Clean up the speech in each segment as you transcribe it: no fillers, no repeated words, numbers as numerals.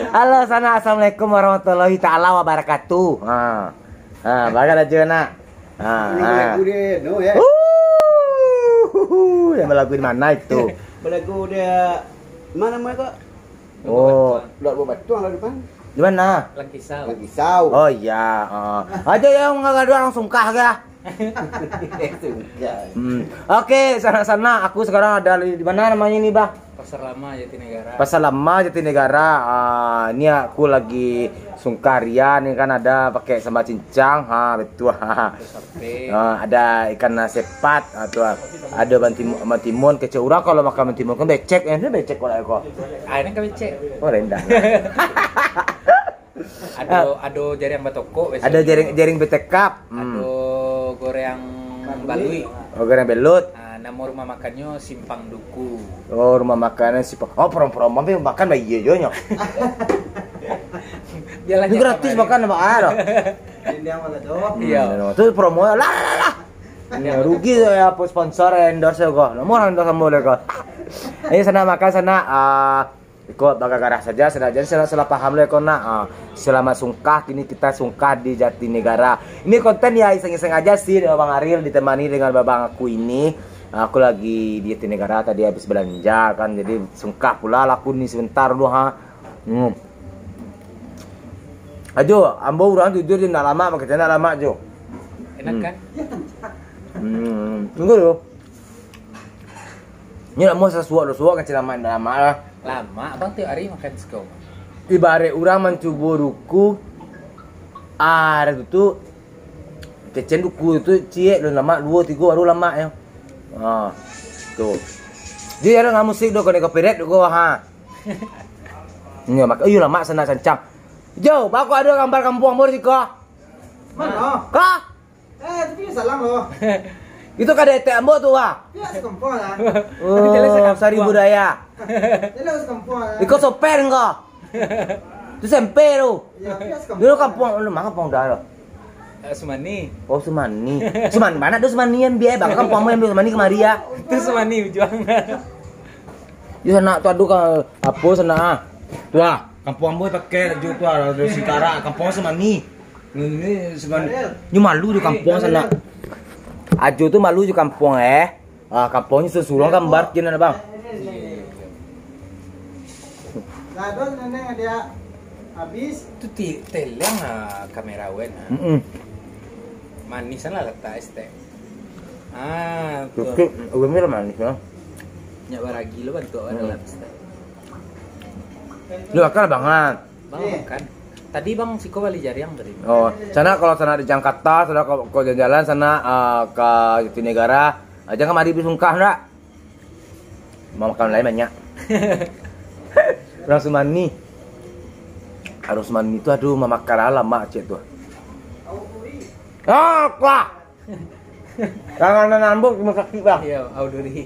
Halo sana, assalamualaikum warahmatullahi taala wabarakatuh. Baga aja nak. Lagu dia, no ya. Yang lagu di mana itu? Lagu dia mana kok? Oh, Lagu batuang lah depan. di mana? Lagi sau. Oh iya. Aja yang nggak ada langsung kah ya? Oke, sana aku sekarang ada di mana namanya ini, Bah? Pasar Lama Jatinegara. Pasar Lama Jatinegara. Ini aku lagi sungkaria nih kan ada pakai sambal cincang, betul. Ada ikan sepat atau ada bantimun kecil urang kalau makan bantimun kan becek, ini becek kok. Akhirnya kami cek. Oh rendah. Ada jaring batoko. Ada jaring betekap. Ada goreng balui. Oh goreng belut. Nama rumah makannya Simpang Duku. Oh rumah makannya Simpang. Oh prom-prom makan bayi aja nya. Ini gratis makan sama air. Ini yang mana tuh? Iya. Itu promo lah. Ini rugi ya sponsor endorse kok. Nomor endorse boleh kok. Ayo sana makan sana. Ikut bagagarah saja jadi salah paham lah kok nak. Selama sungkah kini kita sungkah di Jatinegara. Ini konten ya iseng-iseng aja sih Bang Ariel ditemani dengan babang aku ini. Aku lagi di Jatinegara tadi habis belanja kan jadi sungkah pula laku nih sebentar dulu Ajo, ambo orang tidur di lama pakai tenda lama Jo. Enak kan? Tunggu dulu. Ini mau sesuatu kecil lama lah. Lama, abang tiap hari makan sego. Ibarat orang mencoba ruku ada itu kecen duku itu cie dan lama 2 3 baru lama ya. Tuh. Dia ada nggak musik do kene copyright do Ini mak ayo lama sana sancang. Jo, baku ada gambar kampung ambo sih kok. Mana? Kah? Tapi salah loh. Itu kada ete ambo tuh Dia sekampung lah. Oh, sari budaya. Dia sekampung lah. Ikut soper enggak? Itu sempero. Ya, dia sekampung. Dulu kampung lu mana kampung dah lo? Sumani. Oh, Sumani. Sumani mana tuh Sumani yang biaya bang kampung yang Sumani kemari ya. Itu Sumani ujung. Di sana tuh aduh apa sana. Tuh, kampung ambo pakai ju tuh ada Sintara, kampung Sumani. Ini Sumani. Ini malu di kampung sana. Ajo tuh malu di kampung kampungnya sesulung gambar gimana bang? Gado nenek dia habis. Itu teleng kamera wen. Manisan lah letak ST. Oke, gue mirip manis ya. Nyak baragi lo bantu ada ST. Lu akal banget. Bang makan. Tadi bang Siko balik jariang tadi. Oh, sana kalau sana di Jakarta, sana kalau jalan-jalan sana ke Jatinegara, jangan mari bisungkah enggak? Mau makan lain banyak. Orang Sumani. Harus Sumani itu aduh mama karala mak cek tuh. Wah. Jangan nambuk cuma kaki bang. Iya, auduri.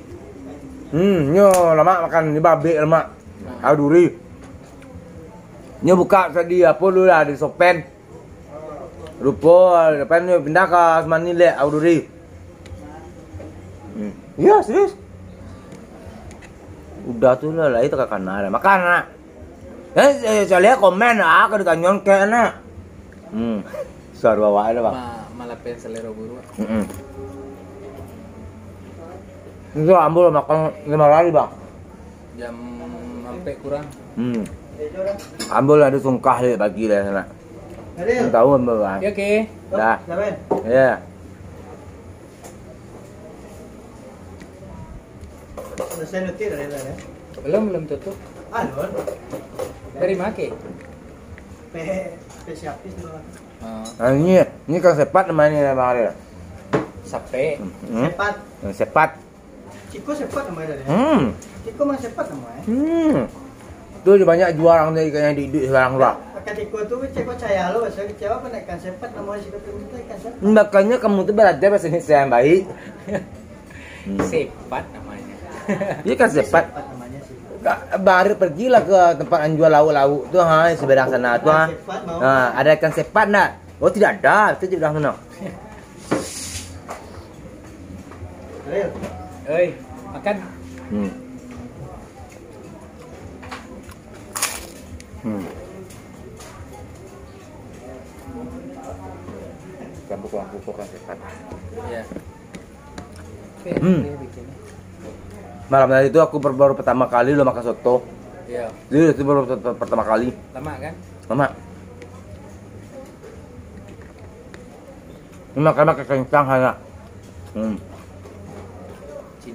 Nyo lama makan di babe lemak. Auduri. Nyo buka tadi apa lu lah di Sopen. Rupa depan nyo pindah ke Sumani le auduri. Iya serius. Udah tuh lah itu kakak nara makan nak. Saya lihat komen ke ditanyain kayak nak. Suara bawa ada bang. Malah pengen selera buru. Itu ambil makan 5 kali bang. Jam sampai kurang. Ambil ada sungkah deh bagi deh sana. Tahu ambil bang. Oke. Dah. Ya. Selesai nutir ada ya. Belum tutup. Alon. Dari make. Siapis dulu. Ini kan sepat namanya bang Ariel. Sape. Sepat. Sepat. Ciko sepat namanya dia. Ciko mah sepat namanya. Tuh banyak jual orang dari ikan yang dihidup sekarang lah. Pakai Ciko tuh Ciko caya lo, saya kecewa pada ikan sepat namanya Ciko tuh ikan sepat. Makanya kamu tuh belajar bahasa Indonesia yang baik. Sepat namanya. Iya kan sepat. Namanya sih. Baru pergilah ke tempat yang jual lauk-lauk tuh seberang sana tuh ada ikan sepat nak? Oh tidak ada, itu di belakang sana. Oi, makan. Campur kurang pupuk kan sepat. Iya. Dia bikinnya. Malam tadi itu aku baru pertama kali lo makan soto. Iya. Itu baru pertama kali. Lama kan? Mama. Ini makan kencang hanya.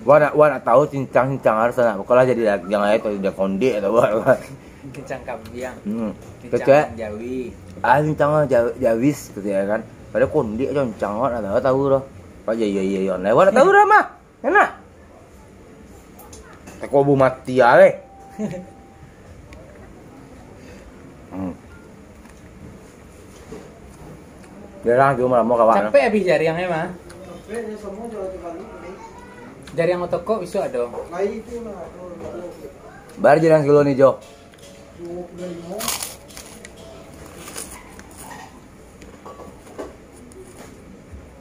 Wana tahu cincang harus nak. Kalau jadi yang lain atau dia konde atau apa. Cincang kambiang. Kecek. Cincang Jawi. Cincang Jawis gitu ya kan. Padahal konde cincang wana tahu loh. Pak iya. Wana tahu dah mah. Enak. Aku bu mati ale. Jarang cuma mau kawan. Capek habis jaringnya mah. Ini semua jual-jual ini. Jaring toko bisa ada. Nah itu lah. Bar jarang kilo nih Jo. 25.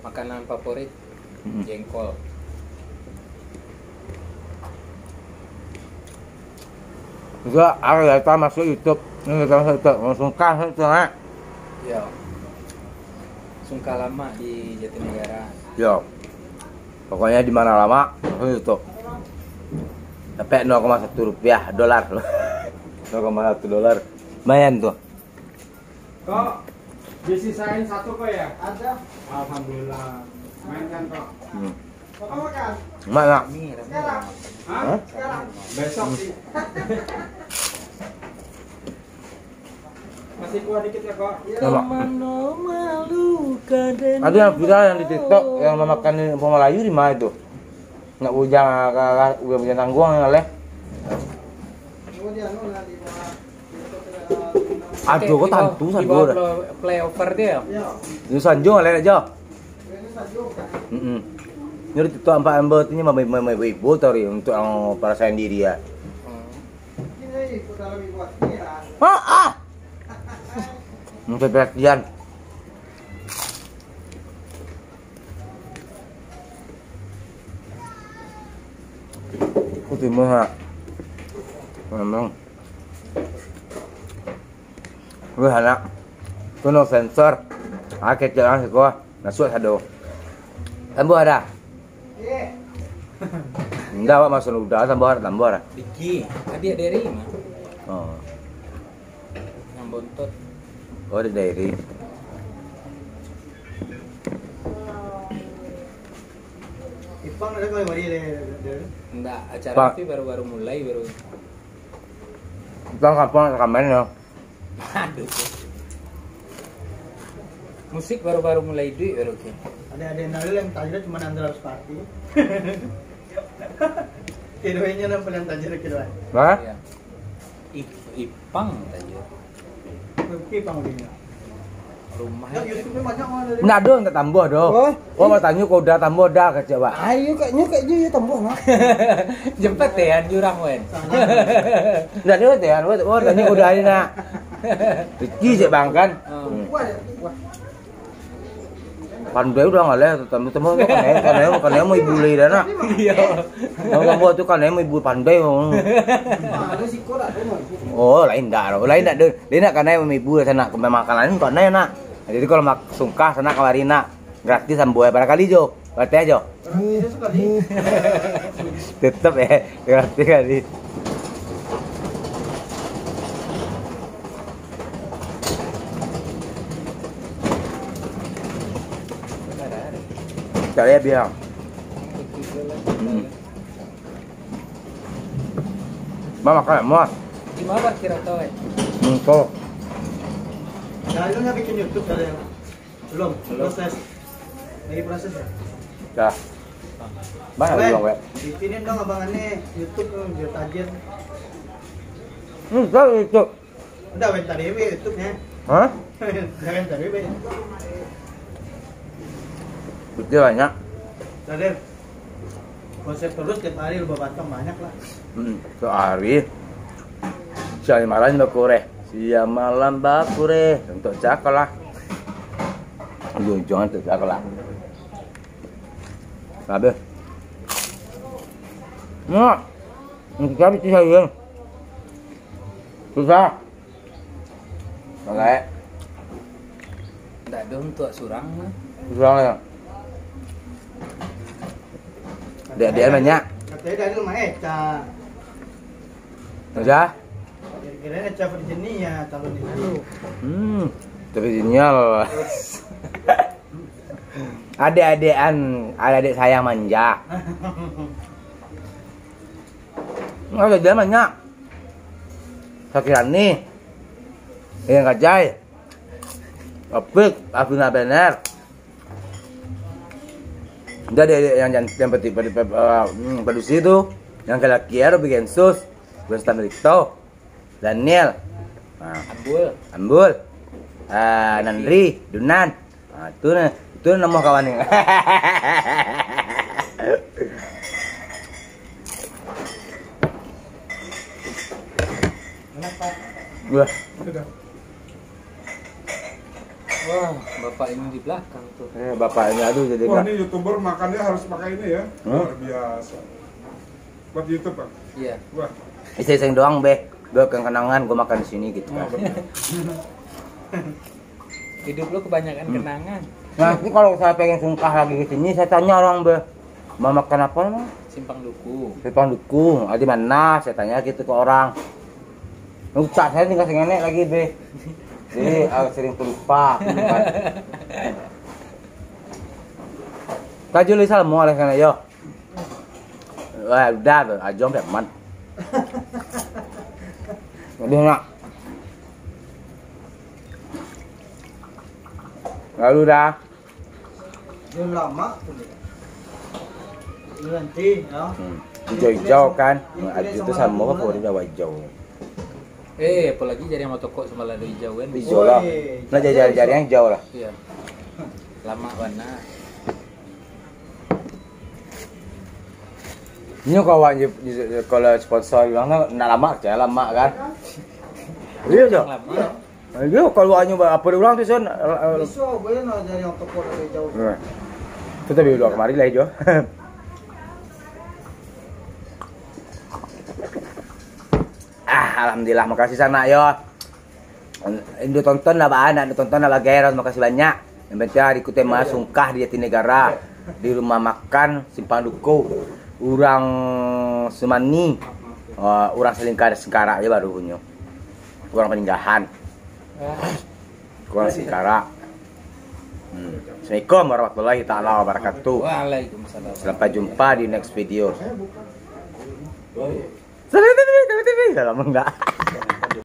Makanan favorit jengkol. Juga aku datang masuk YouTube. Ini kita masuk YouTube langsung kasih itu nak. Iya. Sungkalama di Jatinegara. Yo. Pokoknya di mana lama langsung YouTube. Sampai 0,1 rupiah dolar. 0,1 dolar. Lumayan tuh. Kok disisain satu kok ya? Ada. Alhamdulillah. Mainkan kok. Mau makan? Mana? Ini Sekarang. Hah? Sekarang. Besok sih. Masih kuat dikit ya kok. Sama. Ada yang viral yang di TikTok yang memakan empong Melayu di mana itu? Nggak bujang, udah bujang tangguang yang leh. Kemudian nanti Aduh, kok tantu di sandu bawah dah. playover dia. ya. Itu sanjung leh aja. Ini saja kan. Jadi TikTok empat ember ini mama ibu tori untuk yang para sendiri ya. Ini ikut dalam buat kira. Untuk perhatian. Putih mah. Memang. Gue anak. Itu no sensor. Akeh jalan sih gua. Nasuh ada. Tambah ada. Eh, Enggak, Pak, masuk udah tambah ada. Diki, adik dari mah Oh. yang bontot. Oh, di dairy. Ipang ada kau mari le. Enggak, acara Pak. itu baru mulai baru. Kita kapan rekaman ya? Aduh. Musik baru mulai duit baru ke. Ada nalil yang tajir cuma antara party. Keduanya nampak yang tajir kedua. Hah? Ya. Ipang aja. Ipang dia. Rumah. Ya YouTube banyak orang dari. Nggak dong, tak tambah dong. Oh. Oh, mau tanya kau udah tambah dah kerja, Pak. Ayo kayak dia tambah lah. Jempet ya jurang wen. Nggak ada ya, oh tanya kau udah ini nak. Riki cek bang kan. Wah, wah. Pandai udah nggak leh, temu kan mau ibu leh dah nak. Iya. Yang tambah tu kan mau ibu pandai. Ada sih kok ada mah. Oh, lain dah, lain dah. Dia nak kan mau ibu sana ke makanan kan nak. Jadi kalau mak sungkah sana kemarin nak gratis sampai barangkali jo, berarti aja. Itu sekali. Tetap ya, gratis kali. Saya bilang, mama kan mau, Di mana parkir atau wen? untuk Nah, itu nggak bikin YouTube dari belum proses. Lagi proses ya. dah. Mana bilang wek? Bikinin dong abangannya YouTube biar tajir. Tahu itu. Udah went tadi YouTube-nya. Hah? Jangan tadi be. Betul banyak. Tadi konsep terus tiap hari lu batang banyak lah. Sehari. Siang malam bakure. Siang malam bakure untuk cakal lah. Jangan untuk cakal lah. Habis. Nah, ini habis saya. Susah. Makanya Ndak ada untuk surang mah. kurang ya. Dia banyak. Katanya dari rumah Eca. Aja. Kira-kira Eca Virginia calon itu. Tapi sinyal. Adik saya manja. Ada dia banyak. Sakirani. Yang kajai. Opik, Afina bener. Udah deh yang produksi itu, yang kelakian bikin sus, bukan Stamerito, Daniel, Ambul, Nandri, Dunan, itu nama kawannya. Wah, Wah, bapak ini di belakang tuh. bapaknya aduh jadi Wah, nggak. ini YouTuber makannya harus pakai ini ya. Luar biasa. Buat YouTube, Pak. Iya. Wah. Iseng doang be, gue kenangan gue makan di sini gitu kan. Hidup lu kebanyakan kenangan. Nanti kalau saya pengen sungkah lagi ke sini, saya tanya orang be, mau makan apa mah? Simpang Duku. Simpang Duku, di mana? Saya tanya gitu ke orang. Lupa saya tinggal sengenek lagi be. Jadi sering lupa. Kaju lisal mau oleh kana yo. Wah, udah tuh, ajom teman. Udah nak. Lalu dah. Belum lama tuh. Ini nanti, ya. Hijau-hijau kan. Aju itu sama apa udah hijau. Apalagi jadi sama toko sama lado hijauan. Hijau lah. Nah jari-jari yang hijau lah. Iya. Lama warna. Ini kawan kalau sponsor bilang nak lama aja lama kan. Iya jo. Lama. Iya kalau hanya apa ulang tuh son. Bisa, boleh no dari yang toko dari jauh. Itu tapi udah kemarin lah jo. Alhamdulillah, makasih sana yo. Indo tonton lah bahan, Indo tonton lah Geron, makasih banyak. Yang penting ikutin mas sungkah di Jatinegara di rumah makan Simpang Duku, urang Semani, urang Selingkar Sengkara aja baru punya. Kurang peninggahan, kurang Sengkara. Assalamualaikum warahmatullahi taala wabarakatuh. Waalaikumsalam. Sampai jumpa di next video. Sampai TV, dalam enggak.